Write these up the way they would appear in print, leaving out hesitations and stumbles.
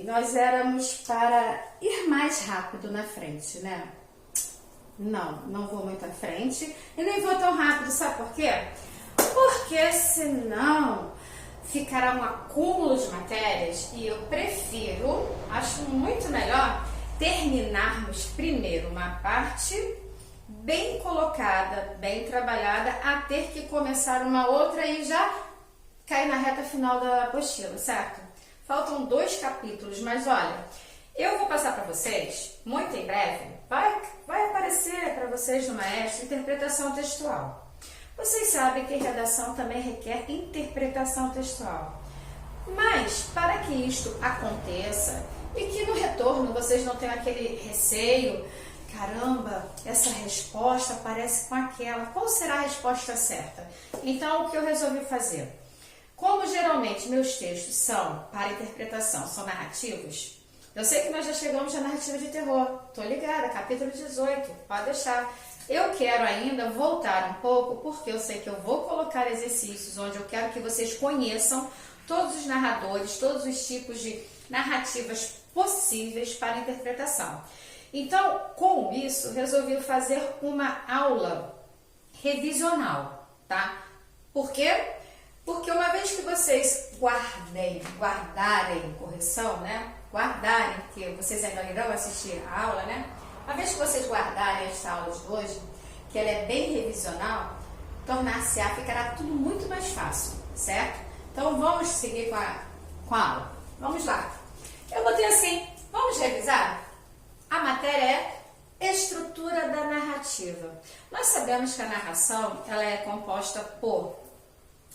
nós éramos para ir mais rápido na frente, né? Não vou muito à frente e nem vou tão rápido, sabe por quê? Porque senão ficará um acúmulo de matérias e eu prefiro, acho muito melhor terminarmos primeiro uma parte bem colocada, bem trabalhada, a ter que começar uma outra e já cair na reta final da apostila, certo? Faltam 2 capítulos, mas olha, eu vou passar para vocês, muito em breve, vai aparecer para vocês no Maestro interpretação textual. Vocês sabem que redação também requer interpretação textual. Mas, para que isto aconteça e que no retorno vocês não tenham aquele receio, caramba, essa resposta parece com aquela, qual será a resposta certa? Então, o que eu resolvi fazer? Como geralmente meus textos são para interpretação, são narrativos, eu sei que nós já chegamos à narrativa de terror, tô ligada, capítulo 18, pode deixar. Eu quero ainda voltar um pouco, porque eu sei que eu vou colocar exercícios onde eu quero que vocês conheçam todos os narradores, todos os tipos de narrativas possíveis para interpretação. Então, com isso, resolvi fazer uma aula revisional, tá? Por quê? Porque uma vez que vocês guardarem correção, né? Guardarem, que vocês ainda irão assistir a aula, né? Uma vez que vocês guardarem esta aula de hoje, que ela é bem revisional, tornar-se-á, ficará tudo muito mais fácil, certo? Então vamos seguir com a aula. Vamos lá. Eu botei assim, vamos revisar? A matéria é estrutura da narrativa. Nós sabemos que a narração, ela é composta por,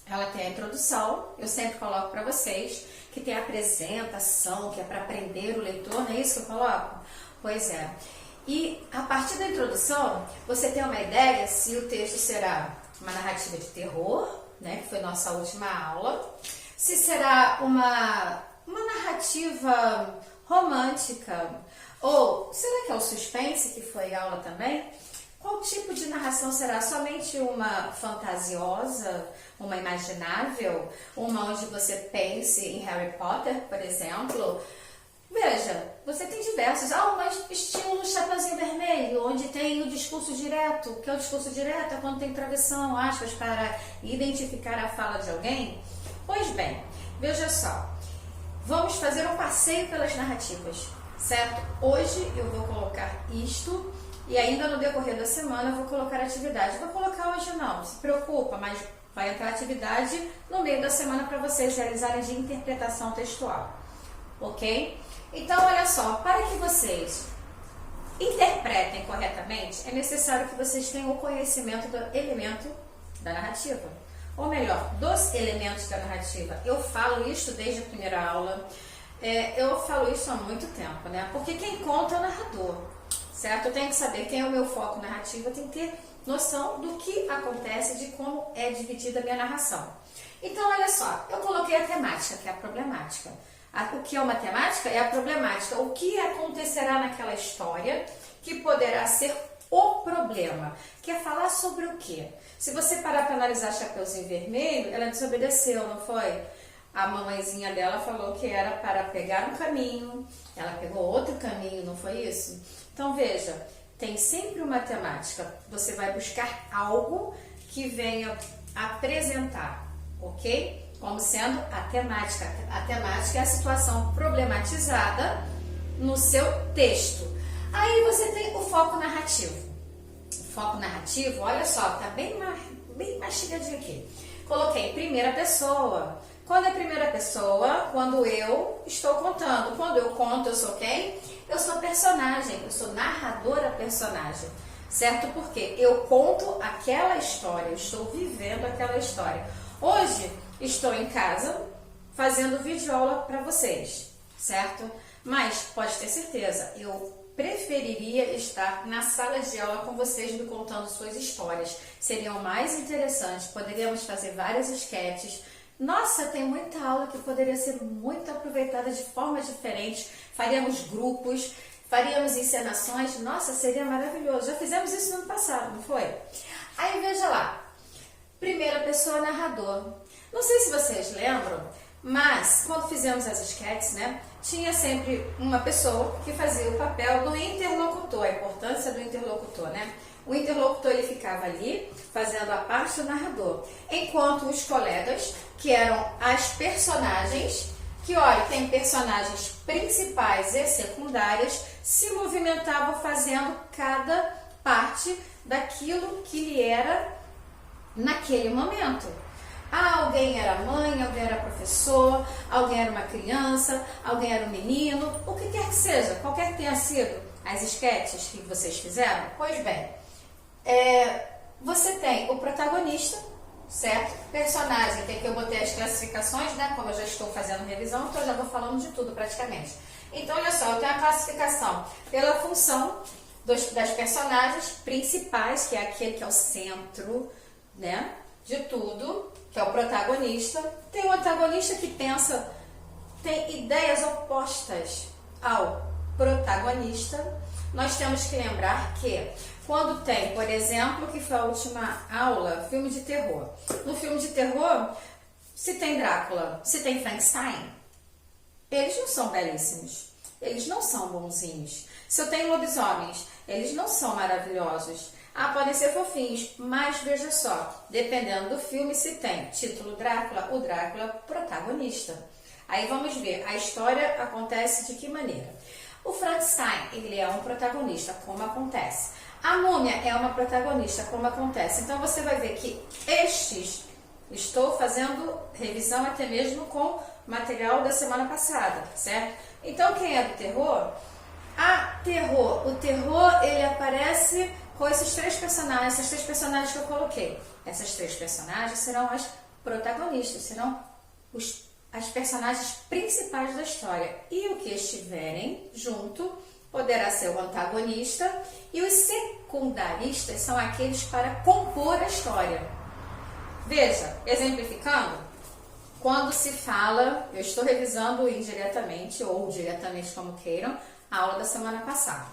ela tem a introdução, eu sempre coloco para vocês, que tem a apresentação, que é para aprender o leitor, não é isso que eu coloco? Pois é. E a partir da introdução, você tem uma ideia se o texto será uma narrativa de terror, né, que foi nossa última aula, se será uma narrativa romântica, ou será que é o suspense, que foi aula também? Qual tipo de narração será? Somente uma fantasiosa, uma imaginável, uma onde você pense em Harry Potter, por exemplo? Veja, você tem diversos. Mas estilo Chapeuzinho Vermelho, onde tem o discurso direto. O que é o discurso direto? É quando tem travessão, aspas, para identificar a fala de alguém. Pois bem, veja só. Vamos fazer um passeio pelas narrativas, certo? Hoje eu vou colocar isto e ainda no decorrer da semana eu vou colocar atividade. Vou colocar hoje não, se preocupa, mas vai entrar atividade no meio da semana para vocês realizarem de interpretação textual, ok? Então, olha só, para que vocês interpretem corretamente, é necessário que vocês tenham o conhecimento do elemento da narrativa. Ou melhor, dos elementos da narrativa. Eu falo isso desde a primeira aula, eu falo isso há muito tempo, né? Porque quem conta é o narrador, certo? Eu tenho que saber quem é o meu foco narrativo, eu tenho que ter noção do que acontece, de como é dividida a minha narração. Então, olha só, eu coloquei a temática, que é a problemática. O que é uma temática? É a problemática. O que acontecerá naquela história que poderá ser o problema? Quer falar sobre o quê? Se você parar para analisar Chapeuzinho Vermelho, ela desobedeceu, não foi? A mamãezinha dela falou que era para pegar um caminho, ela pegou outro caminho, não foi isso? Então veja, tem sempre uma temática. Você vai buscar algo que venha apresentar, ok? Como sendo a temática. A temática é a situação problematizada no seu texto. Aí você tem o foco narrativo. O foco narrativo, olha só, tá bem mastigadinho aqui. Coloquei em primeira pessoa. Quando é primeira pessoa, quando eu estou contando. Quando eu conto, eu sou quem? Eu sou personagem, eu sou narradora personagem. Certo? Porque eu conto aquela história, eu estou vivendo aquela história. Hoje, estou em casa fazendo videoaula para vocês, certo? Mas pode ter certeza, eu preferiria estar na sala de aula com vocês me contando suas histórias. Seriam mais interessantes, poderíamos fazer várias esquetes. Nossa, tem muita aula que poderia ser muito aproveitada de formas diferentes. Faríamos grupos, faríamos encenações. Nossa, seria maravilhoso. Já fizemos isso no ano passado, não foi? Aí veja lá, primeira pessoa narrador. Não sei se vocês lembram, Mas, quando fizemos as esquetes, né, tinha sempre uma pessoa que fazia o papel do interlocutor, a importância do interlocutor, né? O interlocutor ele ficava ali fazendo a parte do narrador, enquanto os colegas, que eram as personagens, que olha, tem personagens principais e secundárias, se movimentavam fazendo cada parte daquilo que lhe era naquele momento. Alguém era mãe, alguém era professor, alguém era uma criança, alguém era um menino, o que quer que seja, qualquer que tenha sido as esquetes que vocês fizeram. Pois bem, você tem o protagonista, certo? Personagem, que aqui eu botei as classificações, né? Como eu já estou fazendo revisão, então eu já vou falando de tudo praticamente. Então, olha só, eu tenho a classificação pela função das personagens principais, que é aquele que é o centro, né, de tudo, que é o protagonista. Tem o antagonista que pensa, tem ideias opostas ao protagonista. Nós temos que lembrar que quando tem, por exemplo, que foi a última aula, filme de terror. No filme de terror, se tem Drácula, se tem Frankenstein, eles não são belíssimos, eles não são bonzinhos. Se eu tenho lobisomens, eles não são maravilhosos. Podem ser fofinhos, mas veja só, dependendo do filme, se tem título Drácula, o Drácula protagonista. Aí vamos ver, a história acontece de que maneira? O Frankenstein, ele é um protagonista, como acontece. A múmia é uma protagonista, como acontece. Então você vai ver que estou fazendo revisão até mesmo com material da semana passada, certo? Então quem é do terror? O terror ele aparece com esses três personagens, essas três personagens que eu coloquei. Essas três personagens serão as protagonistas, serão as personagens principais da história. E o que estiverem junto poderá ser o antagonista, e os secundaristas são aqueles para compor a história. Veja, exemplificando, quando se fala, eu estou revisando indiretamente ou diretamente, como queiram, a aula da semana passada.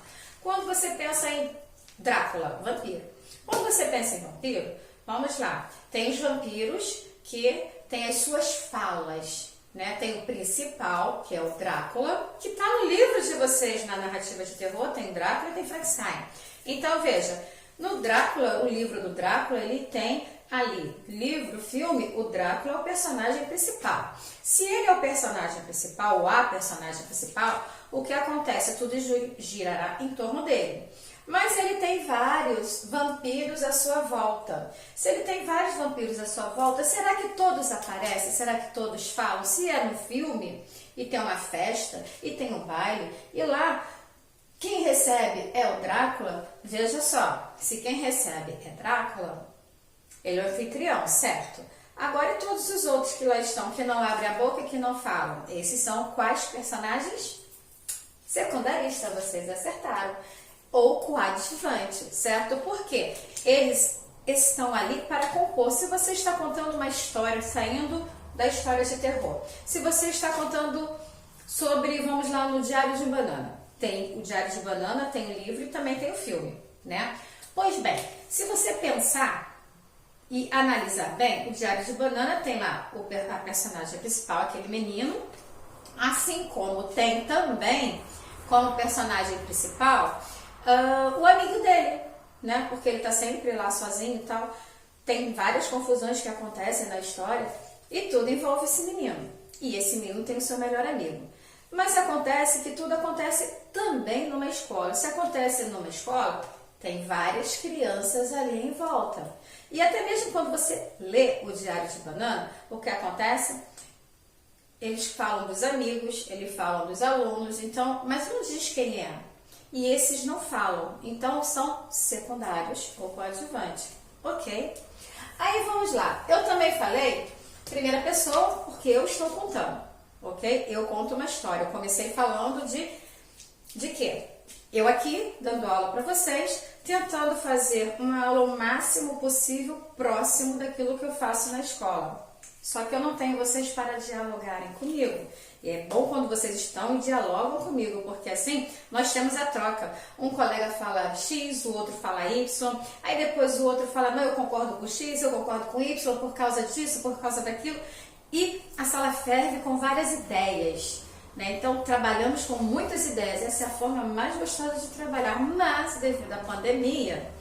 Quando você pensa em Drácula, vampiro. Quando você pensa em vampiro, vamos lá, tem os vampiros que têm as suas falas, né? Tem o principal, que é o Drácula, que está no livro de vocês, na narrativa de terror, tem Drácula e tem Frankenstein. Então, veja, no Drácula, o livro do Drácula, ele tem ali, livro, filme, o Drácula é o personagem principal. Se ele é o personagem principal, ou a personagem principal, o que acontece? Tudo girará em torno dele. Mas ele tem vários vampiros à sua volta. Se ele tem vários vampiros à sua volta, será que todos aparecem? Será que todos falam? Se é no filme e tem uma festa e tem um baile, e lá quem recebe é o Drácula, veja só, se quem recebe é Drácula, ele é o anfitrião, certo? Agora e todos os outros que lá estão, que não abrem a boca e que não falam, esses são quais personagens? Secundaristas, vocês acertaram. Ou coadjuvante, certo? Porque eles estão ali para compor. Se você está contando uma história saindo da história de terror, se você está contando sobre, vamos lá, no Diário de Banana, tem o Diário de Banana, tem o livro e também tem o filme, né? Pois bem, se você pensar e analisar bem, o Diário de Banana tem lá a personagem principal, aquele menino, assim como tem também como personagem principal o amigo dele, né? Porque ele tá sempre lá sozinho e tal. Tem várias confusões que acontecem na história e tudo envolve esse menino. E esse menino tem o seu melhor amigo. Mas acontece que tudo acontece também numa escola. Se acontece numa escola, tem várias crianças ali em volta. E até mesmo quando você lê o Diário de Banana, o que acontece? Eles falam dos amigos, eles falam dos alunos, então, mas não diz quem é. E esses não falam, então são secundários ou coadjuvantes, ok? Aí vamos lá, eu também falei primeira pessoa porque eu estou contando, ok? Eu conto uma história, eu comecei falando de quê? Eu aqui, dando aula para vocês, tentando fazer uma aula o máximo possível próximo daquilo que eu faço na escola. Só que eu não tenho vocês para dialogarem comigo. E é bom quando vocês estão e dialogam comigo, porque assim nós temos a troca. Um colega fala X, o outro fala Y, aí depois o outro fala, não, eu concordo com X, eu concordo com Y, por causa disso, por causa daquilo. E a sala ferve com várias ideias, né? Então, trabalhamos com muitas ideias. Essa é a forma mais gostosa de trabalhar. Mas, devido à pandemia,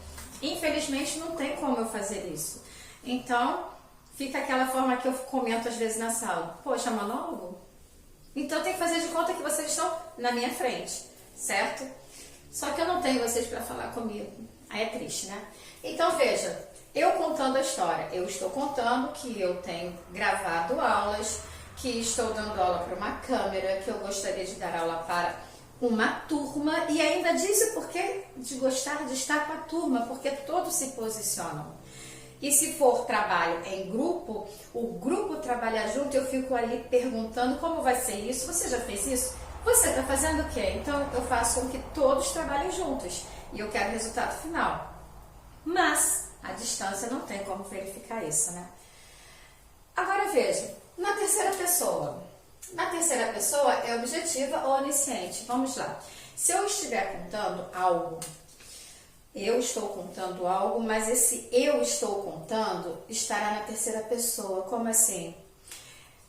infelizmente não tem como eu fazer isso. Então, fica aquela forma que eu comento às vezes na sala. Poxa, monólogo? Então, tem que fazer de conta que vocês estão na minha frente, certo? Só que eu não tenho vocês para falar comigo. Aí é triste, né? Então, veja, eu contando a história. Eu estou contando que eu tenho gravado aulas, que estou dando aula para uma câmera, que eu gostaria de dar aula para uma turma, e ainda disse o porquê de gostar de estar com a turma, porque todos se posicionam. E se for trabalho em grupo, o grupo trabalha junto, eu fico ali perguntando como vai ser isso. Você já fez isso? Você está fazendo o quê? Então eu faço com que todos trabalhem juntos e eu quero o resultado final. Mas a distância não tem como verificar isso, né? Agora veja, na terceira pessoa. Na terceira pessoa é objetiva ou onisciente. Vamos lá. Se eu estiver contando algo, eu estou contando algo, mas esse eu estou contando estará na terceira pessoa. Como assim?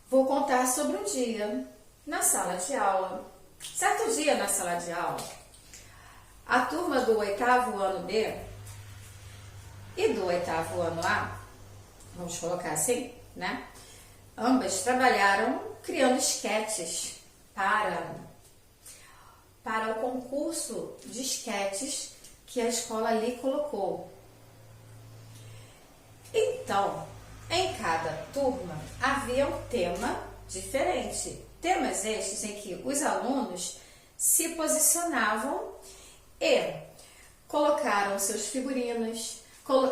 Vou contar sobre um dia na sala de aula. Certo dia na sala de aula, a turma do 8º ano B e do 8º ano A, vamos colocar assim, né? Ambas trabalharam criando esquetes para o concurso de esquetes que a escola ali colocou. Então, em cada turma havia um tema diferente. Temas estes em que os alunos se posicionavam e colocaram seus figurinos,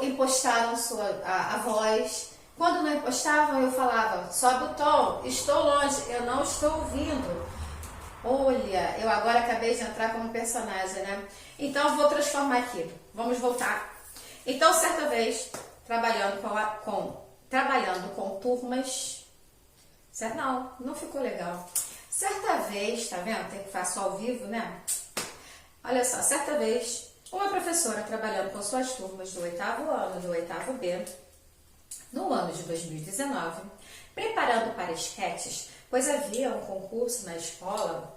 impostaram a voz. Quando não impostavam, eu falava, sobe o tom, estou longe, eu não estou ouvindo. Olha, eu agora acabei de entrar como personagem, né? Então, eu vou transformar aqui. Vamos voltar. Então, certa vez, trabalhando com turmas... Não ficou legal. Certa vez, tá vendo? Tem que fazer ao vivo, né? Olha só, certa vez, uma professora trabalhando com suas turmas do 8º ano, do 8º B, no ano de 2019, preparando para esquetes, pois havia um concurso na escola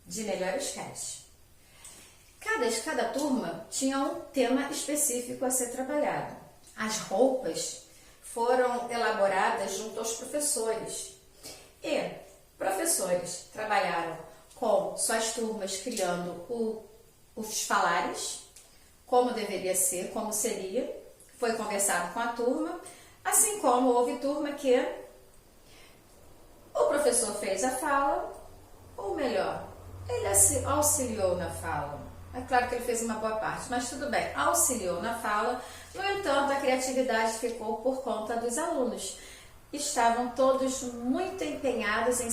de melhor esquete. Cada turma tinha um tema específico a ser trabalhado. As roupas foram elaboradas junto aos professores. E professores trabalharam com suas turmas criando os falares, como deveria ser, como seria. Foi conversado com a turma, assim como houve turma que o professor fez a fala, ou melhor, ele auxiliou na fala. É claro que ele fez uma boa parte, mas tudo bem, auxiliou na fala. No entanto, a criatividade ficou por conta dos alunos. Estavam todos muito empenhados em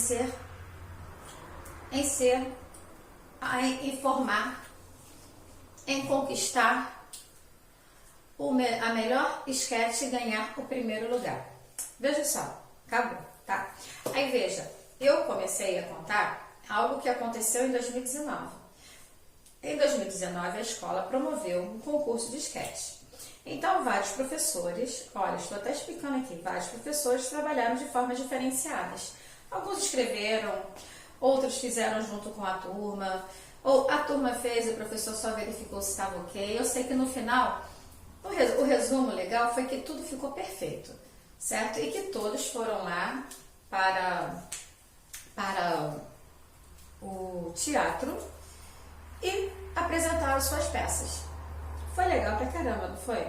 formar, em conquistar a melhor esquete e ganhar o primeiro lugar. Veja só, acabou, tá? Aí veja, eu comecei a contar algo que aconteceu em 2019. Em 2019, a escola promoveu um concurso de esquete. Então, vários professores, olha, estou até explicando aqui, vários professores trabalharam de formas diferenciadas. Alguns escreveram, outros fizeram junto com a turma, ou a turma fez e o professor só verificou se estava ok. Eu sei que no final, o resumo legal foi que tudo ficou perfeito, certo? E que todos foram lá para o teatro e apresentaram suas peças. Foi legal pra caramba, não foi?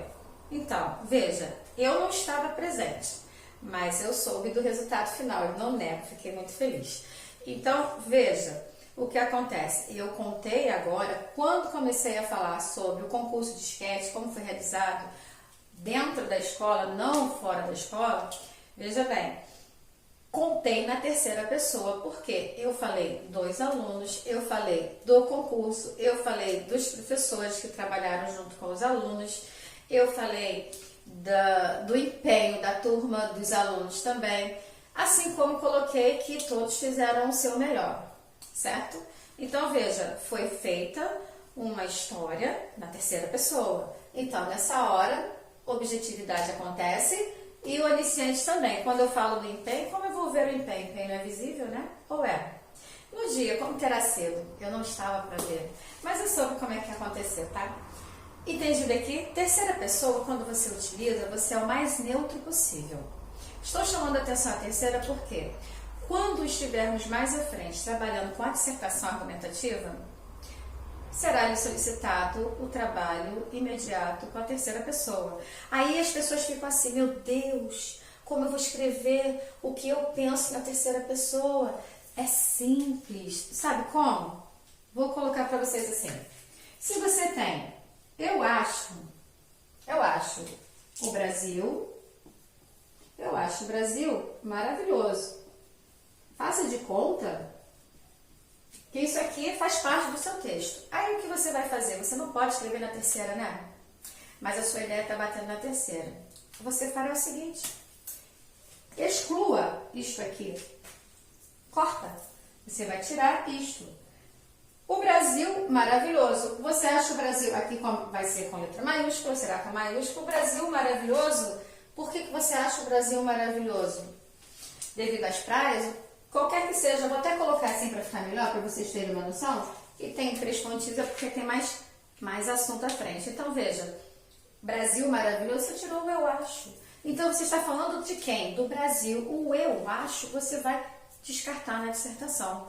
Então, veja, eu não estava presente, mas eu soube do resultado final, eu não nego, fiquei muito feliz. Então, veja o que acontece. Eu contei agora, quando comecei a falar sobre o concurso de esquete, como foi realizado dentro da escola, não fora da escola, veja bem, contei na terceira pessoa, porque eu falei dos alunos, eu falei do concurso, eu falei dos professores que trabalharam junto com os alunos, eu falei do empenho da turma, dos alunos também, assim como coloquei que todos fizeram o seu melhor, certo? Então, veja, foi feita uma história na terceira pessoa. Então, nessa hora, objetividade acontece, E o iniciante também. Quando eu falo do empenho, como eu vou ver o empenho? O empenho não é visível, né? Ou é? No dia, como terá sido? Eu não estava para ver. Mas eu soube como é que aconteceu, tá? Entendido aqui? Terceira pessoa, quando você utiliza, você é o mais neutro possível. Estou chamando a atenção à terceira porque quando estivermos mais à frente trabalhando com a dissertação argumentativa, será-lhe solicitado o trabalho imediato com a terceira pessoa. Aí as pessoas ficam assim, meu Deus, como eu vou escrever o que eu penso na terceira pessoa? É simples. Sabe como? Vou colocar para vocês assim. Se você tem, eu acho o Brasil maravilhoso. Faça de conta que isso aqui faz parte do seu texto. Aí o que você vai fazer? Você não pode escrever na terceira, né? Mas a sua ideia está batendo na terceira. Você fará o seguinte: exclua isto aqui. Corta. Você vai tirar isto. O Brasil maravilhoso. Você acha o Brasil, aqui vai ser com letra maiúscula, será com maiúscula? O Brasil maravilhoso. Por que você acha o Brasil maravilhoso? Devido às praias? Qualquer que seja, vou até colocar assim para ficar melhor, para vocês terem uma noção. E tem 3 pontinhos, é porque tem mais assunto à frente. Então, veja, Brasil maravilhoso, você tirou o eu acho. Então, você está falando de quem? Do Brasil. O eu acho, você vai descartar na dissertação.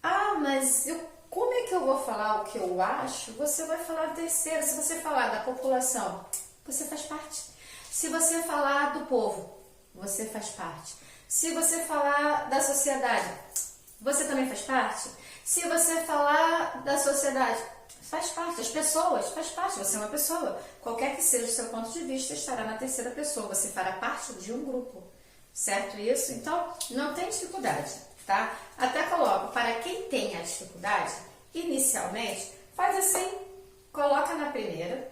Ah, mas como é que eu vou falar o que eu acho? Você vai falar a terceira. Se você falar da população, você faz parte. Se você falar do povo, você faz parte. Se você falar da sociedade, você também faz parte. Se você falar da sociedade, faz parte. As pessoas, faz parte. Você é uma pessoa. Qualquer que seja o seu ponto de vista, estará na terceira pessoa. Você fará parte de um grupo. Certo isso? Então, não tem dificuldade, tá? Até coloco, para quem tem a dificuldade, inicialmente, faz assim, coloca na primeira,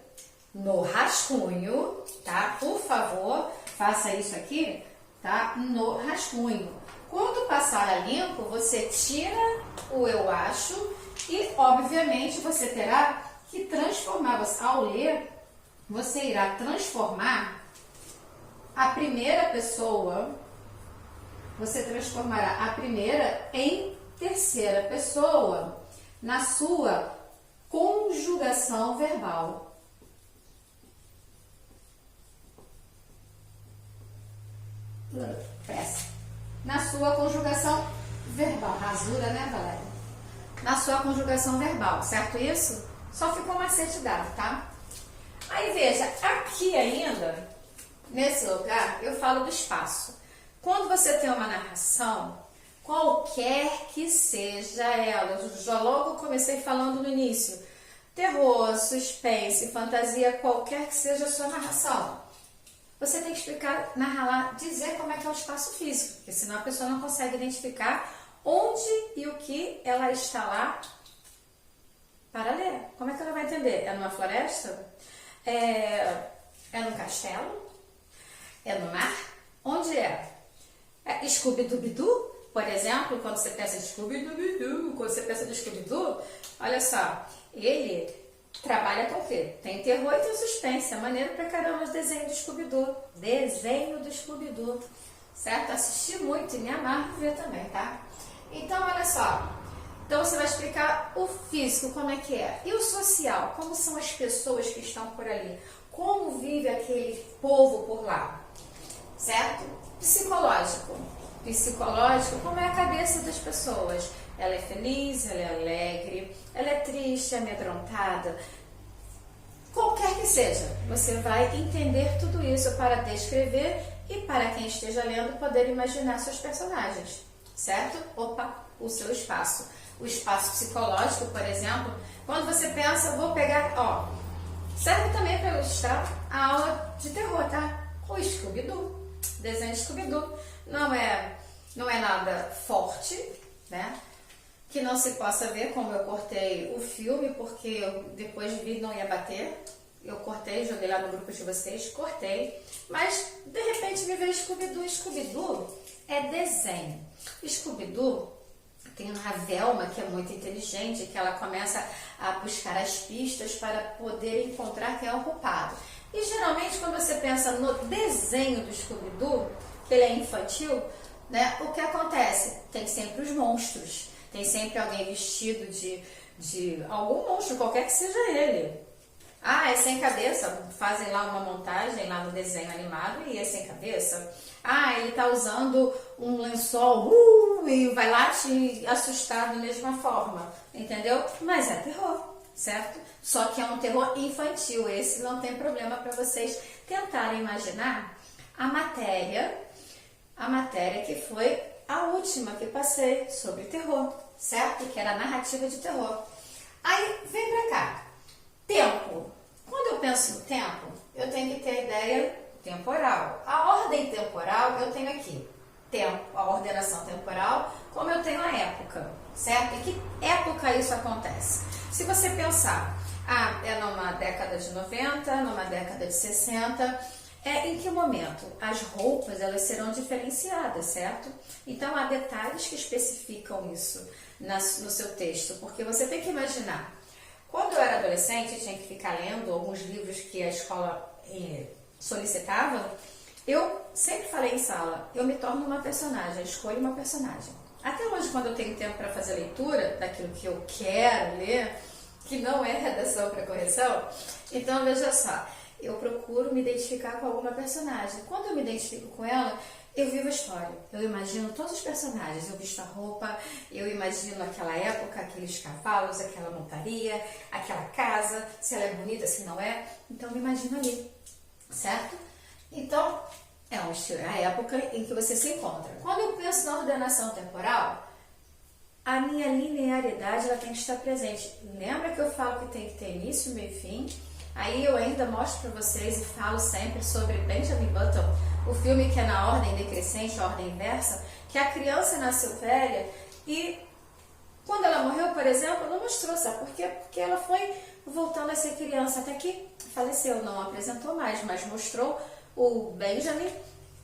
no rascunho, tá? Por favor, faça isso aqui, tá? No rascunho. Quando passar a limpo, você tira o eu acho e, obviamente, você terá que transformar. Ao ler, você irá transformar a primeira pessoa, você transformará a primeira em terceira pessoa na sua conjugação verbal. Na sua conjugação verbal. Rasura, né, Valéria? Na sua conjugação verbal, certo isso? Só ficou um macete dado, tá? Aí veja, aqui ainda, nesse lugar, eu falo do espaço. Quando você tem uma narração, qualquer que seja ela, eu já logo comecei falando no início, terror, suspense, fantasia, qualquer que seja a sua narração, você tem que explicar, narrar lá, dizer como é que é o espaço físico, porque senão a pessoa não consegue identificar onde e o que ela está lá para ler. Como é que ela vai entender? É numa floresta? É num castelo? É no mar? Onde é? É Scooby-Doo, por exemplo, quando você pensa de Scooby-Doo, quando você pensa de Scooby-Doo, olha só, ele trabalha com o quê? Tem terror e tem suspense, é maneiro pra caramba os desenhos do Scooby-Doo. Desenho do Scooby-Doo, certo? Assisti muito e me amarro ver também, tá? Então, olha só, então você vai explicar o físico, como é que é, e o social, como são as pessoas que estão por ali, como vive aquele povo por lá, certo? Psicológico, como é a cabeça das pessoas, ela é feliz, ela é alegre, ela é triste, amedrontada, qualquer que seja, você vai entender tudo isso para descrever e para quem esteja lendo poder imaginar seus personagens, certo? O seu espaço. O espaço psicológico, por exemplo, quando você pensa, vou pegar, serve também para ilustrar a aula de terror, tá? O Scooby-Doo, desenho de Scooby-Doo, não é nada forte, né? Que não se possa ver, como eu cortei o filme, porque eu, depois de vir não ia bater. Eu cortei, joguei lá no grupo de vocês, cortei. Mas, de repente, me veio Scooby-Doo. Scooby-Doo é desenho. Scooby-Doo Tem a Velma, que é muito inteligente, que ela começa a buscar as pistas para poder encontrar quem é o culpado. E geralmente quando você pensa no desenho do Scooby-Doo, que ele é infantil, né, o que acontece? Tem sempre os monstros, tem sempre alguém vestido de algum monstro, qualquer que seja ele. Ah, é sem cabeça, fazem lá uma montagem lá no desenho animado e é sem cabeça. Ah, ele tá usando um lençol e vai lá te assustar da mesma forma, entendeu? Mas é terror, certo? Só que é um terror infantil, esse não tem problema para vocês tentarem imaginar a matéria que foi a última que passei sobre terror, certo? Que era a narrativa de terror. Aí, vem pra cá. Tempo. Quando eu penso no tempo, eu tenho que ter ideia temporal. A ordem temporal eu tenho aqui. Tempo, a ordenação temporal, como eu tenho a época, certo? Em que época isso acontece? Se você pensar, é numa década de 90, numa década de 60... em que momento? As roupas elas serão diferenciadas, certo? Então há detalhes que especificam isso no seu texto, porque você tem que imaginar. Quando eu era adolescente, eu tinha que ficar lendo alguns livros que a escola solicitava. Eu sempre falei em sala, eu me torno uma personagem, eu escolho uma personagem. Até hoje, quando eu tenho tempo para fazer leitura daquilo que eu quero ler, que não é redação para correção, então veja só. Eu procuro me identificar com alguma personagem. Quando eu me identifico com ela, eu vivo a história. Eu imagino todos os personagens. Eu visto a roupa, eu imagino aquela época, aqueles cavalos, aquela montaria, aquela casa, se ela é bonita, se não é. Então, eu me imagino ali, certo? Então, é a época em que você se encontra. Quando eu penso na ordenação temporal, a minha linearidade ela tem que estar presente. Lembra que eu falo que tem que ter início, meio e fim? Aí eu ainda mostro para vocês e falo sempre sobre Benjamin Button, o filme que é na ordem decrescente, ordem inversa, que a criança nasceu velha e quando ela morreu, por exemplo, não mostrou, sabe por quê? Porque ela foi voltando a ser criança até que faleceu, não apresentou mais, mas mostrou o Benjamin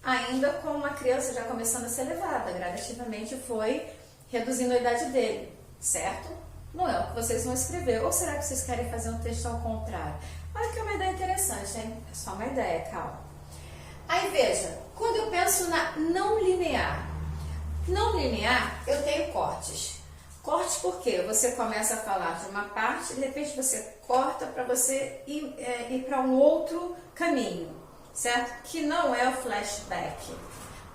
ainda com uma criança já começando a ser levada, gradativamente foi reduzindo a idade dele, certo? Não é o que vocês vão escrever. Ou será que vocês querem fazer um texto ao contrário? Olha que é uma ideia interessante, hein? É só uma ideia, calma. Aí veja, quando eu penso na não linear. Não linear, eu tenho cortes. Cortes porque você começa a falar de uma parte e de repente você corta para você ir para um outro caminho, certo? Que não é o flashback.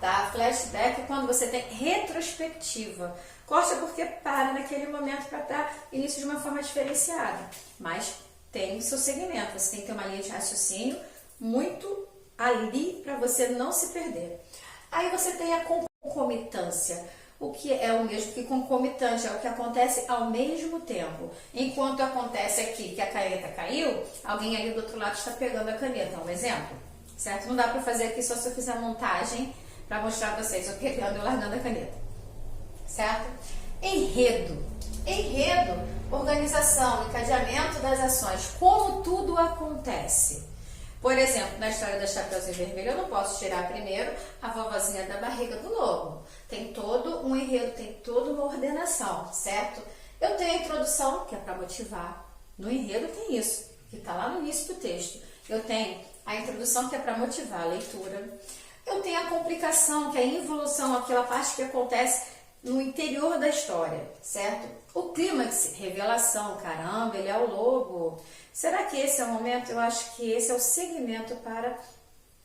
Tá? Flashback é quando você tem retrospectiva. Corta porque para naquele momento para dar início de uma forma diferenciada. Mas tem o seu segmento. Você tem que ter uma linha de raciocínio muito ali para você não se perder. Aí você tem a concomitância. O que é o mesmo que concomitante? É o que acontece ao mesmo tempo. Enquanto acontece aqui que a caneta caiu, alguém ali do outro lado está pegando a caneta. Um exemplo? Certo? Não dá para fazer aqui só se eu fizer a montagem para mostrar para vocês eu pegando e largando a caneta, certo? Enredo. Enredo, organização, encadeamento das ações, como tudo acontece. Por exemplo, na história da Chapeuzinho Vermelho, eu não posso tirar primeiro a vovozinha da barriga do lobo. Tem todo um enredo, tem toda uma ordenação, certo? Eu tenho a introdução, que é para motivar. No enredo tem isso, que está lá no início do texto. Eu tenho a introdução, que é para motivar a leitura. Eu tenho a complicação, que é a involução, aquela parte que acontece no interior da história, certo? O clímax, revelação, caramba, ele é o lobo. Será que esse é o momento? Eu acho que esse é o segmento para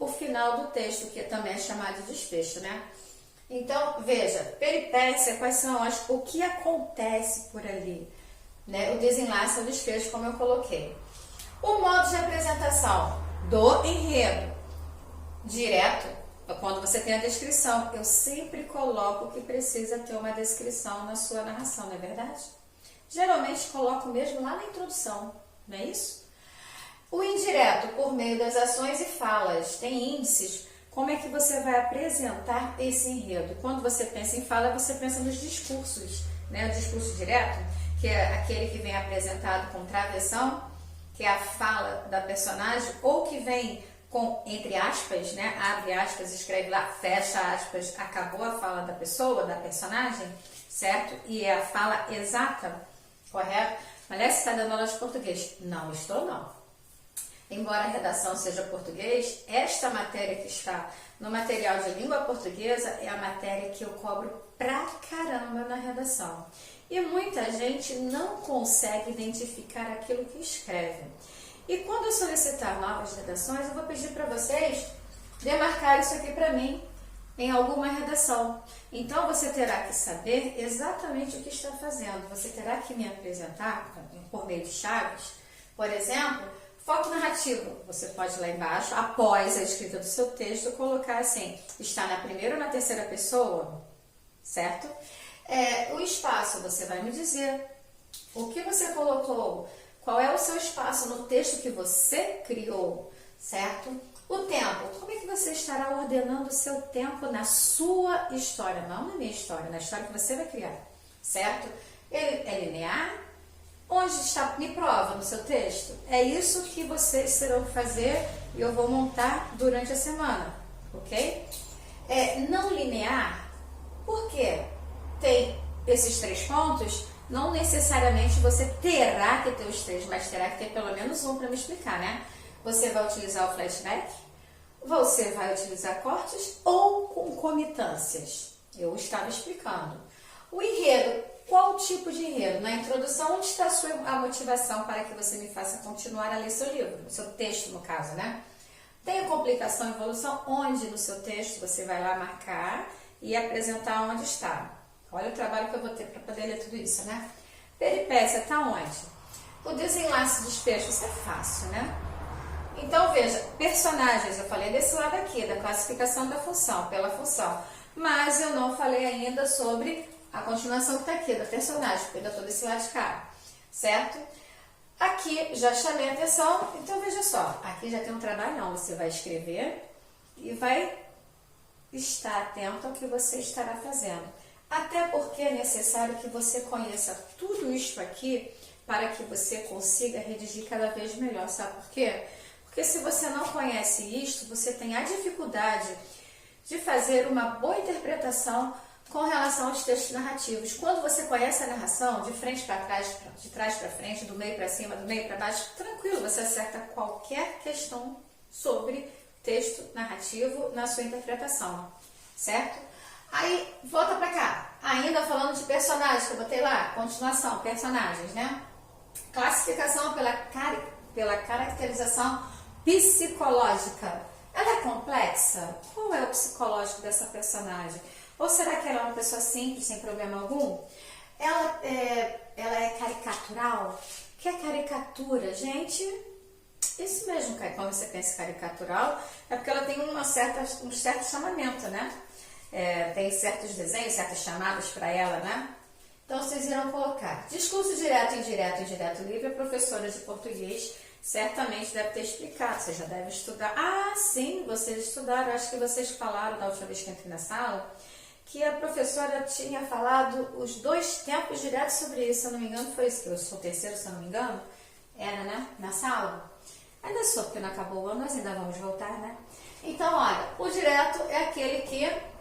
o final do texto, que também é chamado de desfecho, né? Então, veja, peripécia, quais são o que acontece por ali, né? O desenlace, o desfecho, como eu coloquei. O modo de apresentação do enredo, direto. Quando você tem a descrição, eu sempre coloco que precisa ter uma descrição na sua narração, não é verdade? Geralmente coloco mesmo lá na introdução, não é isso? O indireto, por meio das ações e falas, tem índices. Como é que você vai apresentar esse enredo? Quando você pensa em fala, você pensa nos discursos, né? O discurso direto, que é aquele que vem apresentado com travessão, que é a fala da personagem, ou que vem com, entre aspas, né? Abre aspas, escreve lá, fecha aspas, acabou a fala da pessoa, da personagem, certo? E é a fala exata, correto? Aliás, você está dando aula de português? Não estou, não. Embora a redação seja português, esta matéria que está no material de língua portuguesa é a matéria que eu cobro pra caramba na redação. E muita gente não consegue identificar aquilo que escreve. E quando eu solicitar novas redações, eu vou pedir para vocês demarcar isso aqui para mim em alguma redação. Então, você terá que saber exatamente o que está fazendo. Você terá que me apresentar por meio de chaves. Por exemplo, foco narrativo. Você pode lá embaixo, após a escrita do seu texto, colocar assim, está na primeira ou na terceira pessoa, certo? O espaço, você vai me dizer o que você colocou, qual é o seu espaço no texto que você criou, certo? O tempo, como é que você estará ordenando o seu tempo na sua história, não na minha história, na história que você vai criar, certo? Ele é linear? Onde está? Me prova no seu texto. É isso que vocês terão que fazer e eu vou montar durante a semana, ok? Não linear, por quê? Tem esses 3 pontos, não necessariamente você terá que ter os 3, mas terá que ter pelo menos um para me explicar, né? Você vai utilizar o flashback, você vai utilizar cortes ou concomitâncias. Eu estava explicando. O enredo, qual tipo de enredo? Na introdução, onde está a motivação para que você me faça continuar a ler seu livro, seu texto no caso, né? Tem a complicação e evolução, onde no seu texto você vai lá marcar e apresentar onde está. Olha o trabalho que eu vou ter para poder ler tudo isso, né? Peripécia, está onde? O desenlace, desfecho, isso é fácil, né? Então, veja, personagens, eu falei desse lado aqui, da classificação da função, pela função. Mas eu não falei ainda sobre a continuação que está aqui, da personagem, porque eu ainda estou desse lado de cá, certo? Aqui já chamei a atenção, então veja só, aqui já tem um trabalhão, você vai escrever e vai estar atento ao que você estará fazendo. Até porque é necessário que você conheça tudo isto aqui para que você consiga redigir cada vez melhor, sabe por quê? Porque se você não conhece isto, você tem a dificuldade de fazer uma boa interpretação com relação aos textos narrativos. Quando você conhece a narração, de frente para trás, de trás para frente, do meio para cima, do meio para baixo, tranquilo, você acerta qualquer questão sobre texto narrativo na sua interpretação, certo? Aí, volta para cá, ainda falando de personagens, que eu botei lá, continuação, personagens, né? Classificação pela caracterização psicológica. Ela é complexa? Qual é o psicológico dessa personagem? Ou será que ela é uma pessoa simples, sem problema algum? Ela é caricatural? O que é caricatura? Gente, isso mesmo, quando você pensa em caricatural, é porque ela tem um certo chamamento, né? Tem certos desenhos, certas chamadas para ela, né? Então, vocês irão colocar discurso direto, indireto, indireto livre. A professora de português certamente deve ter explicado, você já deve estudar. Ah, sim, vocês estudaram, acho que vocês falaram da última vez que entrei na sala, que a professora tinha falado os 2 tempos diretos sobre isso, se eu não me engano, foi isso, que eu sou terceiro, se eu não me engano, era, né, na sala. Ainda sou, porque não acabou o ano, nós ainda vamos voltar, né? Então, olha, o direto é aquele que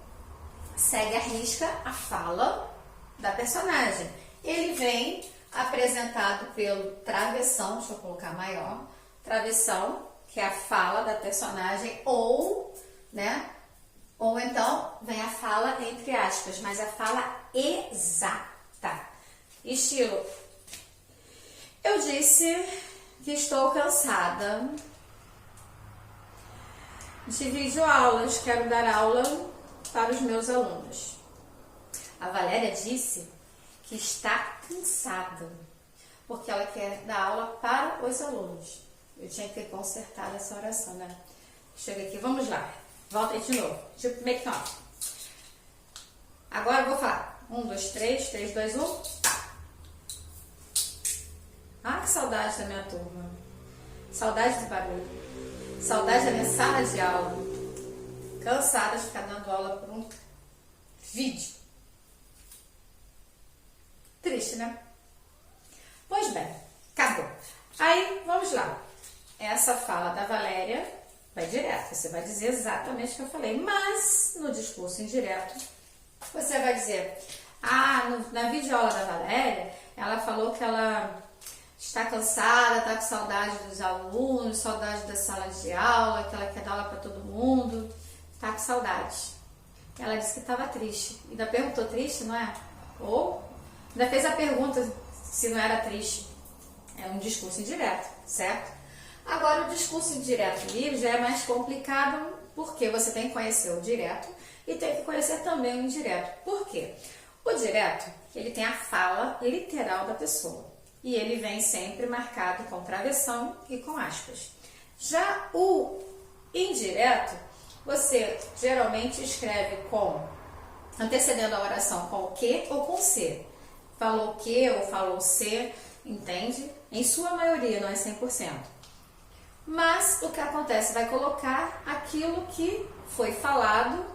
segue à risca a fala da personagem. Ele vem apresentado pelo travessão, deixa eu colocar maior, travessão, que é a fala da personagem, ou, né, ou então vem a fala entre aspas, mas a fala exata. Estilo, eu disse que estou cansada de videoaulas, quero dar aula para os meus alunos. A Valéria disse que está cansada, porque ela quer dar aula para os alunos. Eu tinha que ter consertado essa oração, né? Chega aqui, vamos lá. Volta aí de novo. Tipo, make off. Agora eu vou falar. 1, 2, 3, 3, 2, 1. Tá. Ah, que saudade da minha turma. Saudade do barulho. Saudade da minha sala de aula. Cansada de ficar dando aula por um vídeo. Triste, né? Pois bem, acabou. Aí, vamos lá. Essa fala da Valéria, vai direto, você vai dizer exatamente o que eu falei. Mas no discurso indireto, você vai dizer, na videoaula da Valéria, ela falou que ela está cansada, está com saudade dos alunos, saudade da sala de aula, que ela quer dar aula para todo mundo, está com saudade. Ela disse que estava triste. Ainda perguntou triste, não é? Ou ainda fez a pergunta se não era triste. É um discurso indireto, certo? Agora, o discurso indireto livre já é mais complicado, porque você tem que conhecer o direto e tem que conhecer também o indireto. Por quê? O direto, ele tem a fala literal da pessoa. E ele vem sempre marcado com travessão e com aspas. Já o indireto, você geralmente escreve antecedendo a oração com o que ou com se. Falou que ou falou se, entende? Em sua maioria, não é 100%. Mas o que acontece? Vai colocar aquilo que foi falado,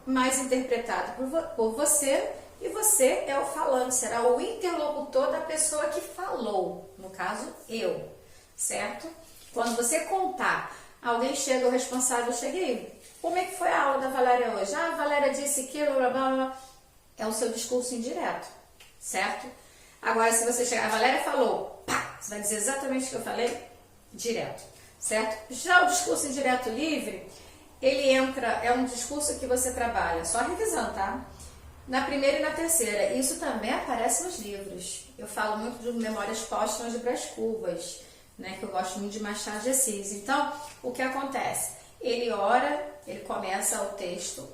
mais interpretado por você, e você é o falante, será o interlocutor da pessoa que falou, no caso, eu, certo? Quando você contar, alguém chega, o responsável, eu cheguei, como é que foi a aula da Valéria hoje? A Valéria disse que, blá, blá, blá, é o seu discurso indireto, certo? Agora, se você chegar, a Valéria falou, pá, você vai dizer exatamente o que eu falei, direto, certo? Já o discurso indireto livre, ele é um discurso que você trabalha, só revisando, tá? Na primeira e na terceira. Isso também aparece nos livros. Eu falo muito de Memórias Póstumas de Brás Cubas, né, que eu gosto muito de Machado de Assis. Então, o que acontece? Ele ora, ele começa o texto,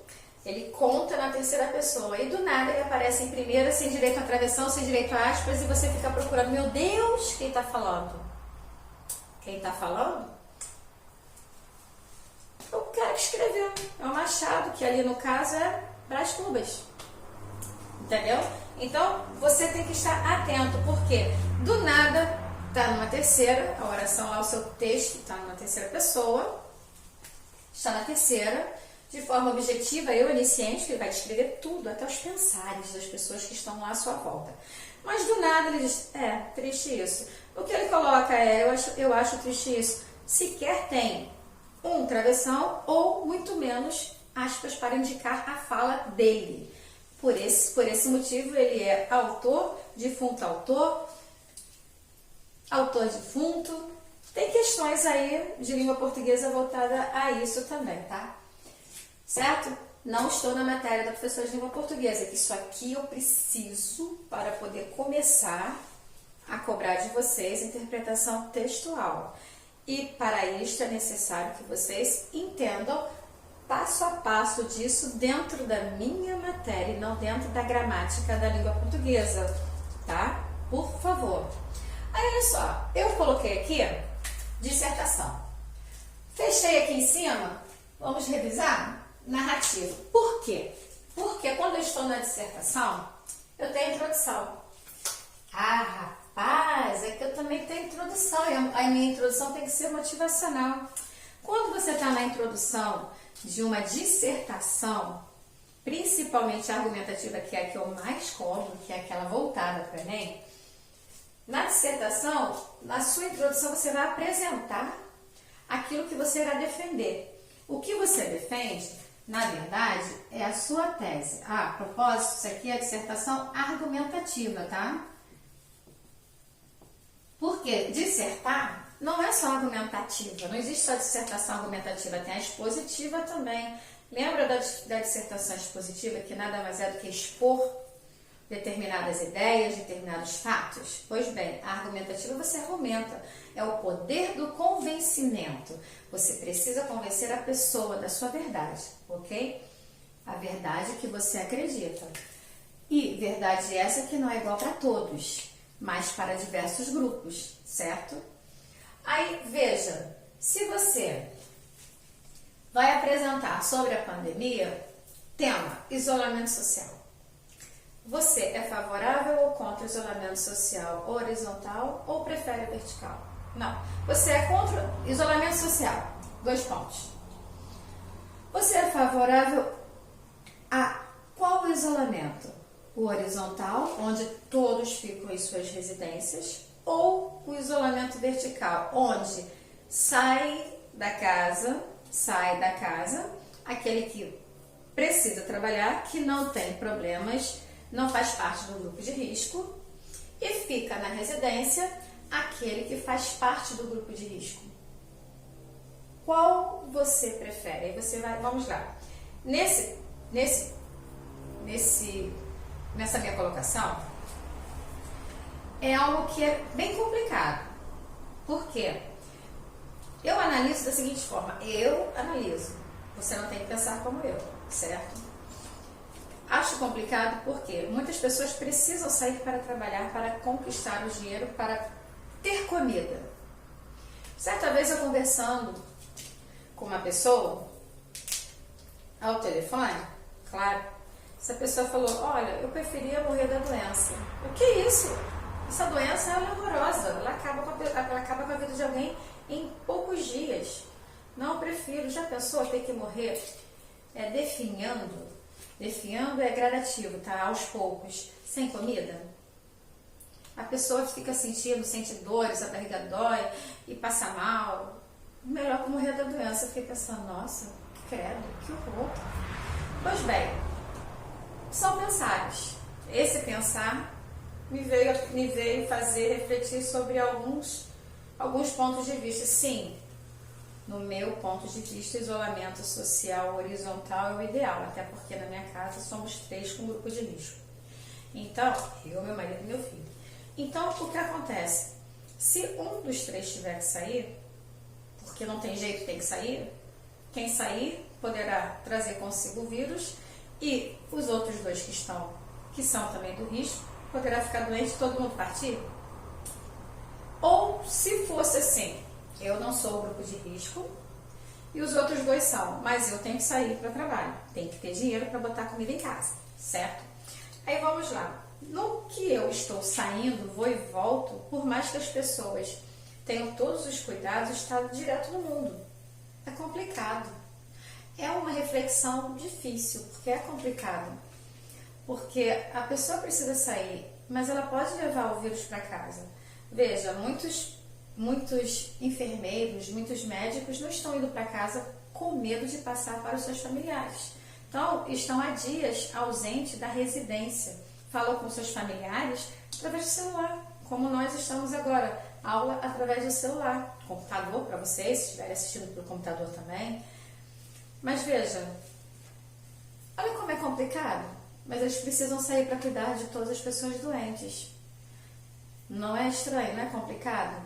ele conta na terceira pessoa e do nada ele aparece em primeira, sem direito a travessão, sem direito a aspas, e você fica procurando, meu Deus, quem está falando? Quem está falando? O cara que escreveu. É o Machado, que ali no caso é Brás Cubas. Entendeu? Então, você tem que estar atento, porque do nada está numa terceira, a oração lá, o seu texto está numa terceira pessoa, está na terceira, de forma objetiva, eu, iniciante, que ele vai descrever tudo, até os pensares das pessoas que estão lá à sua volta. Mas do nada ele diz, triste isso. O que ele coloca eu acho triste isso. Sequer tem um travessão ou muito menos aspas para indicar a fala dele. Por esse motivo, ele é autor, defunto autor, autor defunto. Tem questões aí de língua portuguesa voltada a isso também, tá? Certo? Não estou na matéria da professora de língua portuguesa, que isso aqui eu preciso para poder começar a cobrar de vocês interpretação textual. E para isso é necessário que vocês entendam passo a passo disso dentro da minha matéria e não dentro da gramática da língua portuguesa, tá? Por favor. Aí, olha só, eu coloquei aqui dissertação. Fechei aqui em cima, vamos revisar? Narrativa. Por quê? Porque quando eu estou na dissertação, eu tenho introdução. Rapaz, é que eu também tenho introdução, e a minha introdução tem que ser motivacional. Quando você está na introdução de uma dissertação, principalmente argumentativa, que é a que eu mais cobro, que é aquela voltada para o Enem, na dissertação, na sua introdução, você vai apresentar aquilo que você irá defender. O que você defende, na verdade, é a sua tese. A propósito, isso aqui é a dissertação argumentativa, tá? Porque dissertar não é só argumentativa, não existe só dissertação argumentativa, tem a expositiva também. Lembra da dissertação expositiva, que nada mais é do que expor determinadas ideias, determinados fatos? Pois bem, a argumentativa você argumenta, é o poder do convencimento. Você precisa convencer a pessoa da sua verdade, ok? A verdade que você acredita. E verdade essa que não é igual para todos, mas para diversos grupos, certo? Aí, veja, se você vai apresentar sobre a pandemia, tema, isolamento social. Você é favorável ou contra o isolamento social horizontal ou prefere vertical? Não. Você é contra isolamento social. 2 pontos. Você é favorável a qual isolamento? O horizontal, onde todos ficam em suas residências, ou o isolamento vertical, onde sai da casa, sai da casa, aquele que precisa trabalhar, que não tem problemas, não faz parte do grupo de risco, e fica na residência aquele que faz parte do grupo de risco. Qual você prefere? Aí você vai, vamos lá. Nessa minha colocação, é algo que é bem complicado. Por quê? Eu analiso da seguinte forma, você não tem que pensar como eu, certo? Acho complicado porque muitas pessoas precisam sair para trabalhar, para conquistar o dinheiro, para ter comida. Certa vez eu conversando com uma pessoa ao telefone, claro, essa pessoa falou, olha, eu preferia morrer da doença. O que é isso? Essa doença ela é horrorosa, ela acaba com a vida de alguém em poucos dias. Não, eu prefiro. Já pensou ter que morrer definhando? Definhando é gradativo, tá? Aos poucos, sem comida. A pessoa fica sente dores, a barriga dói e passa mal. Melhor que morrer da doença. Eu fiquei pensando, nossa, credo, que horror. Pois bem, são pensares. Esse pensar me veio fazer refletir sobre alguns pontos de vista. Sim, no meu ponto de vista, isolamento social horizontal é o ideal, até porque na minha casa somos 3 com grupo de risco. Então, eu, meu marido e meu filho. Então, o que acontece? Se um dos 3 tiver que sair, porque não tem jeito, tem que sair, quem sair poderá trazer consigo o vírus e os outros 2 que são também do risco, poderá ficar doente e todo mundo partir? Ou se fosse assim, eu não sou o grupo de risco e os outros 2 são, mas eu tenho que sair para o trabalho, tenho que ter dinheiro para botar comida em casa, certo? Aí vamos lá. No que eu estou saindo, vou e volto, por mais que as pessoas tenham todos os cuidados, está direto no mundo. É complicado. É uma reflexão difícil, porque é complicado. Porque a pessoa precisa sair, mas ela pode levar o vírus para casa. Veja, muitos enfermeiros, muitos médicos não estão indo para casa com medo de passar para os seus familiares. Então, estão há dias ausentes da residência. Falam com seus familiares através do celular, como nós estamos agora. Aula através do celular. Computador para vocês, se estiverem assistindo pelo computador também. Mas veja, olha como é complicado. Mas eles precisam sair para cuidar de todas as pessoas doentes. Não é estranho, não é complicado?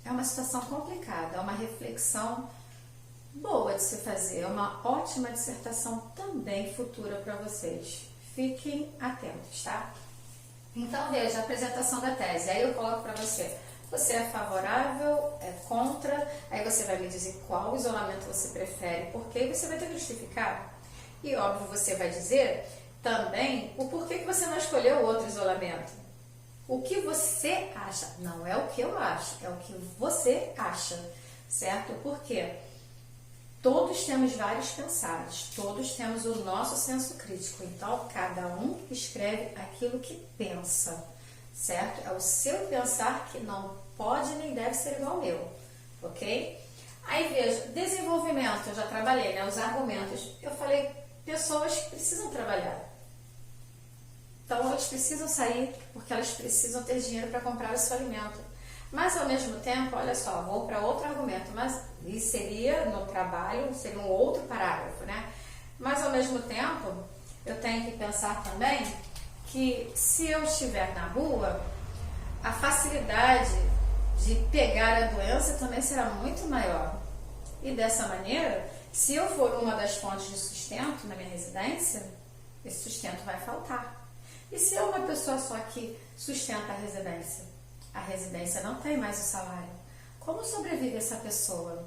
É uma situação complicada, é uma reflexão boa de se fazer, é uma ótima dissertação também futura para vocês. Fiquem atentos, tá? Então, veja a apresentação da tese. Aí eu coloco para você. Você é favorável, é contra, aí você vai me dizer qual isolamento você prefere, porque aí você vai ter que justificar. E óbvio, você vai dizer também o porquê que você não escolheu o outro isolamento. O que você acha, não é o que eu acho, é o que você acha, certo? Porque todos temos vários pensares, todos temos o nosso senso crítico, então cada um escreve aquilo que pensa, certo? É o seu pensar que não pode nem deve ser igual ao meu, ok? Aí veja, desenvolvimento, eu já trabalhei, né? Os argumentos, eu falei, pessoas que precisam trabalhar. Então, elas precisam sair porque elas precisam ter dinheiro para comprar o seu alimento. Mas, ao mesmo tempo, olha só, vou para outro argumento, mas isso seria no trabalho, seria um outro parágrafo, né? Mas, ao mesmo tempo, eu tenho que pensar também que se eu estiver na rua, a facilidade de pegar a doença também será muito maior. E dessa maneira, se eu for uma das fontes de sustento na minha residência, esse sustento vai faltar. E se é uma pessoa só que sustenta a residência não tem mais o salário, como sobrevive essa pessoa?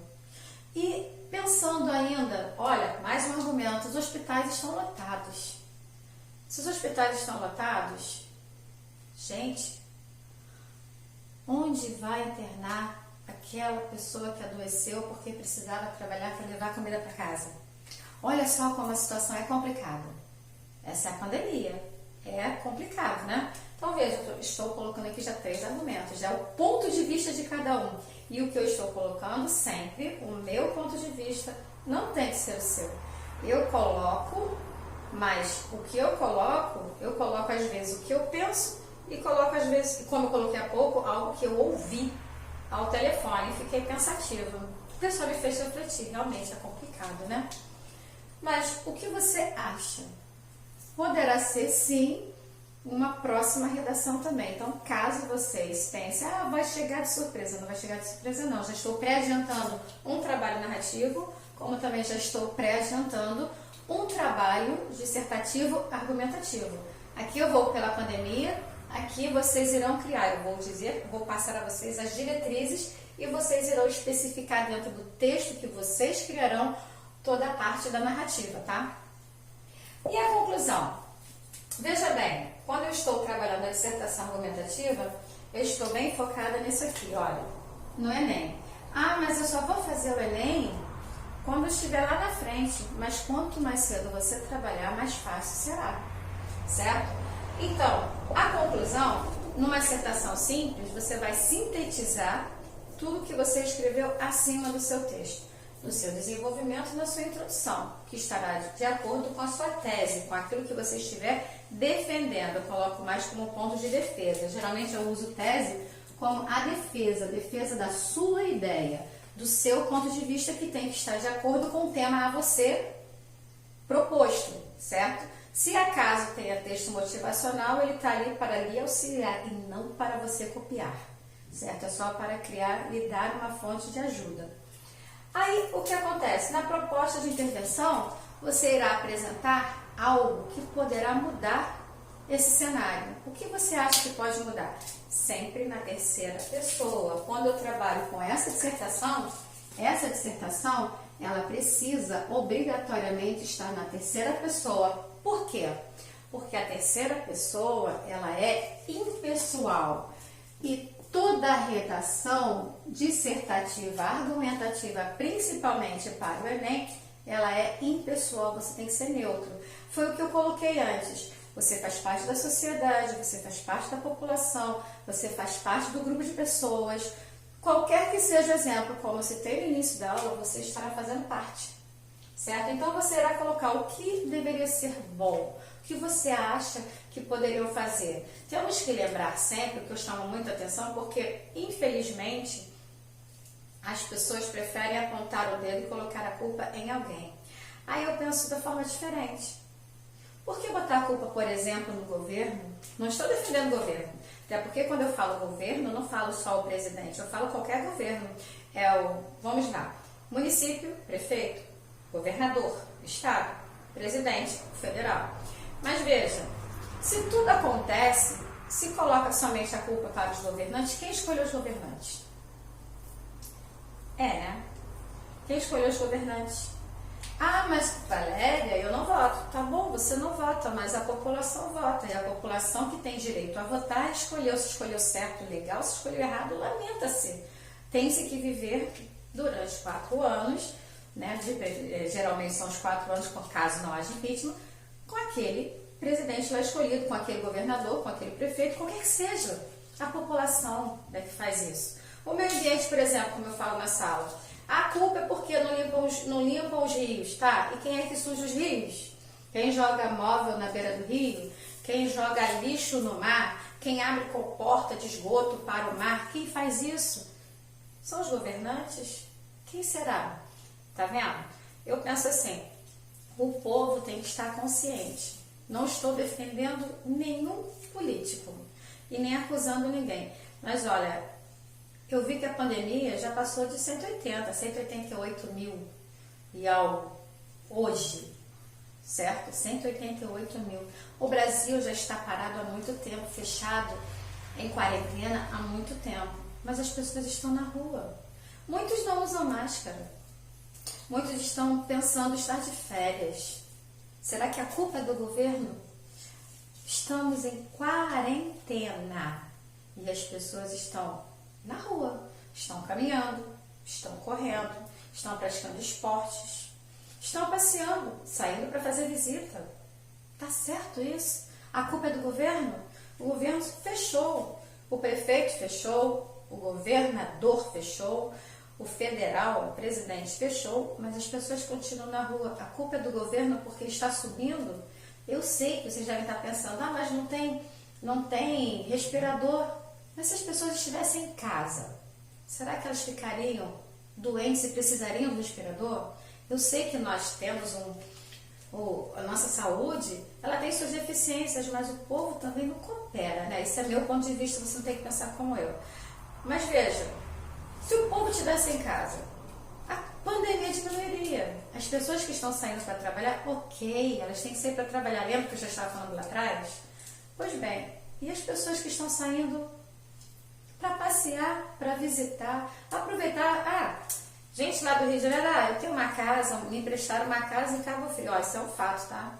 E pensando ainda, olha, mais um argumento, os hospitais estão lotados. Se os hospitais estão lotados, gente, onde vai internar aquela pessoa que adoeceu porque precisava trabalhar para levar comida para casa? Olha só como a situação é complicada. Essa é a pandemia. é complicado, né? Então veja, eu estou colocando aqui já 3 argumentos, já o ponto de vista de cada um. E o que eu estou colocando sempre, o meu ponto de vista, não tem que ser o seu. Eu coloco, mas o que eu coloco às vezes o que eu penso e coloco às vezes, como eu coloquei há pouco, algo que eu ouvi ao telefone e fiquei pensativa. O pessoal me fez refletir, realmente é complicado, né? Mas o que você acha? Poderá ser sim uma próxima redação também. Então, caso vocês pensem, vai chegar de surpresa, não vai chegar de surpresa não. Já estou pré-adiantando um trabalho narrativo, como também já estou pré-adiantando um trabalho dissertativo argumentativo. Aqui eu vou pela pandemia, aqui vocês irão criar, vou passar a vocês as diretrizes e vocês irão especificar dentro do texto que vocês criarão toda a parte da narrativa, tá? E a conclusão? Veja bem, quando eu estou trabalhando a dissertação argumentativa, eu estou bem focada nisso aqui, olha, no Enem. Mas eu só vou fazer o Enem quando eu estiver lá na frente, mas quanto mais cedo você trabalhar, mais fácil será, certo? Então, a conclusão, numa dissertação simples, você vai sintetizar tudo que você escreveu acima do seu texto, no seu desenvolvimento e na sua introdução, que estará de acordo com a sua tese, com aquilo que você estiver defendendo. Eu coloco mais como ponto de defesa. Geralmente eu uso tese como a defesa da sua ideia, do seu ponto de vista que tem que estar de acordo com o tema a você proposto, certo? Se acaso tenha texto motivacional, ele está ali para lhe auxiliar e não para você copiar, certo? É só para criar, lhe dar uma fonte de ajuda. Aí, o que acontece? Na proposta de intervenção, você irá apresentar algo que poderá mudar esse cenário. O que você acha que pode mudar? Sempre na terceira pessoa. Quando eu trabalho com essa dissertação, ela precisa obrigatoriamente estar na terceira pessoa. Por quê? Porque a terceira pessoa, ela é impessoal. E toda a redação dissertativa, argumentativa, principalmente para o Enem, ela é impessoal, você tem que ser neutro. Foi o que eu coloquei antes. Você faz parte da sociedade, você faz parte da população, você faz parte do grupo de pessoas. Qualquer que seja o exemplo, como eu citei no início da aula, você estará fazendo parte, certo? Então você irá colocar o que deveria ser bom, o que você acha que poderiam fazer. Temos que lembrar sempre, que eu chamo muita atenção, porque infelizmente as pessoas preferem apontar o dedo e colocar a culpa em alguém. Aí eu penso da forma diferente. Por que botar a culpa, por exemplo, no governo? Não estou defendendo o governo. Até porque quando eu falo governo, eu não falo só o presidente, eu falo qualquer governo. Vamos lá, município, prefeito, governador, estado, presidente, federal. Mas veja, se tudo acontece, se coloca somente a culpa para os governantes, quem escolheu os governantes? Né? Quem escolheu os governantes? Mas Valéria, eu não voto. Tá bom, você não vota, mas a população vota. E a população que tem direito a votar escolheu. Se escolheu certo, legal. Se escolheu errado, lamenta-se. Tem-se que viver durante 4 anos, né? Geralmente são os 4 anos, caso não haja impeachment, com aquele presidente lá escolhido, com aquele governador, com aquele prefeito, qualquer que seja. A população é que faz isso. O meio ambiente, por exemplo, como eu falo na sala, a culpa é porque não limpam os rios, tá? E quem é que suja os rios? Quem joga móvel na beira do rio? Quem joga lixo no mar? Quem abre comporta de esgoto para o mar? Quem faz isso? São os governantes? Quem será? Tá vendo? Eu penso assim, o povo tem que estar consciente. Não estou defendendo nenhum político e nem acusando ninguém. Mas olha, eu vi que a pandemia já passou de 188 mil e algo hoje, certo? 188 mil. O Brasil já está parado há muito tempo, fechado em quarentena há muito tempo, mas as pessoas estão na rua. Muitos não usam máscara, muitos estão pensando em estar de férias. Será que a culpa é do governo? Estamos em quarentena e as pessoas estão na rua, estão caminhando, estão correndo, estão praticando esportes, estão passeando, saindo para fazer visita. Tá certo isso? A culpa é do governo? O governo fechou, o prefeito fechou, o governador fechou, o federal, o presidente fechou, mas as pessoas continuam na rua. A culpa é do governo porque está subindo? Eu sei que vocês devem estar pensando, mas não tem respirador. Mas se as pessoas estivessem em casa, será que elas ficariam doentes e precisariam do respirador? Eu sei que nós temos a nossa saúde, ela tem suas deficiências, mas o povo também não coopera, né? Esse é meu ponto de vista, você não tem que pensar como eu. Mas veja, se o povo estivesse em casa, a pandemia diminuiria. As pessoas que estão saindo para trabalhar, ok, elas têm que sair para trabalhar. Lembra que eu já estava falando lá atrás? Pois bem, e as pessoas que estão saindo para passear, para visitar, aproveitar. Gente lá do Rio de Janeiro, eu tenho uma casa, me emprestaram uma casa em Cabo Frio. Ó, isso é um fato, tá?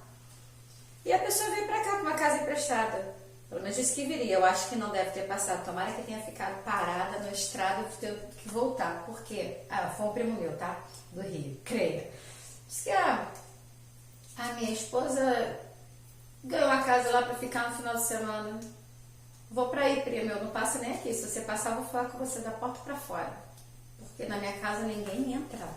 E a pessoa veio para cá com uma casa emprestada. Pelo menos disse que viria. Eu acho que não deve ter passado. Tomara que tenha ficado parada na estrada e ter que voltar. Por quê? Foi um primo meu, tá? Do Rio, creia. Diz que a minha esposa ganhou uma casa lá para ficar no final de semana. Vou para aí, primo. Eu não passo nem aqui. Se você passar, eu vou falar com você da porta para fora. Porque na minha casa ninguém entra.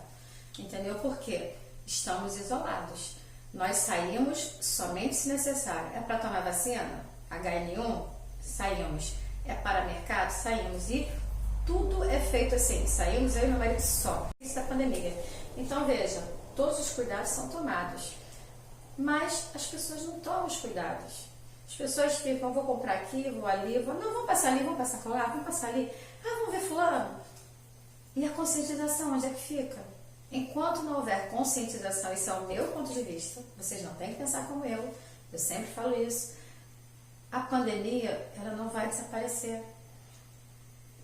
Entendeu? Por quê? Estamos isolados. Nós saímos somente se necessário. É para tomar vacina? HN1? Saímos. É para mercado? Saímos. E tudo é feito assim. Saímos eu e meu marido só. Isso é a pandemia. Então veja, todos os cuidados são tomados. Mas as pessoas não tomam os cuidados. As pessoas ficam, vou comprar aqui, vou ali, não, vamos passar ali, vamos passar lá, vamos passar ali. Vamos ver fulano. E a conscientização, onde é que fica? Enquanto não houver conscientização, isso é o meu ponto de vista, vocês não têm que pensar como eu sempre falo isso, a pandemia, ela não vai desaparecer.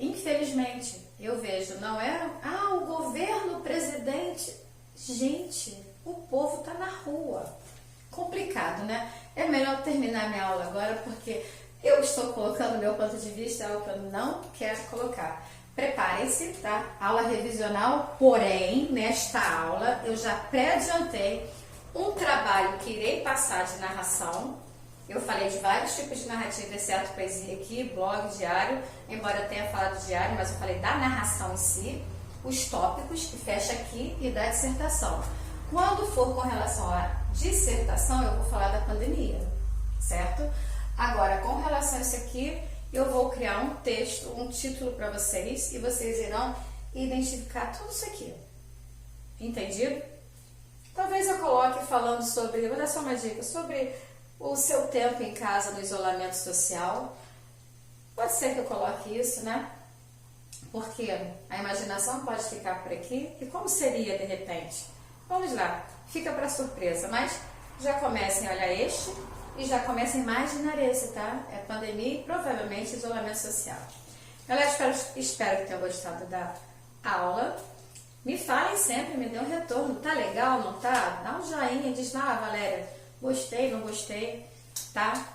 Infelizmente, eu vejo, não é, o governo, o presidente, gente, o povo está na rua. Complicado, né? É melhor terminar minha aula agora, porque eu estou colocando meu ponto de vista, é algo que eu não quero colocar. Preparem-se, tá? Aula revisional, porém, nesta aula eu já pré-adiantei um trabalho que irei passar de narração. Eu falei de vários tipos de narrativa, exceto poesia aqui, blog, diário, embora eu tenha falado de diário, mas eu falei da narração em si, os tópicos, que fecha aqui, e da dissertação. Quando for com relação à dissertação, eu vou falar da pandemia, certo? Agora, com relação a isso aqui, eu vou criar um texto, um título para vocês e vocês irão identificar tudo isso aqui. Entendido? Talvez eu coloque falando sobre, vou dar só uma dica, sobre o seu tempo em casa no isolamento social. Pode ser que eu coloque isso, né? Porque a imaginação pode ficar por aqui. E como seria de repente? Vamos lá, fica para surpresa, mas já comecem a olhar este e já comecem a imaginar esse, tá? É pandemia e provavelmente isolamento social. Galera, espero que tenham gostado da aula. Me falem sempre, me dê um retorno. Tá legal, não tá? Dá um joinha, diz lá, Valéria, gostei, não gostei, tá?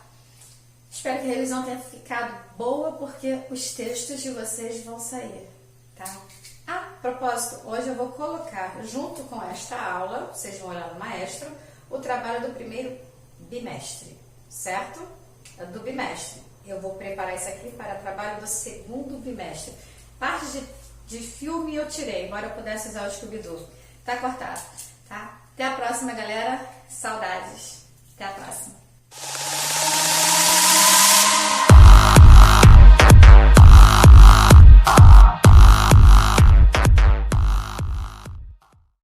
Espero que a revisão tenha ficado boa, porque os textos de vocês vão sair, tá? Propósito, hoje eu vou colocar, junto com esta aula, vocês vão olhar no maestro, o trabalho do primeiro bimestre, certo? Do bimestre. Eu vou preparar isso aqui para o trabalho do segundo bimestre. Parte de filme eu tirei, embora eu pudesse usar o Scooby-Doo. Tá cortado, tá? Até a próxima, galera. Saudades!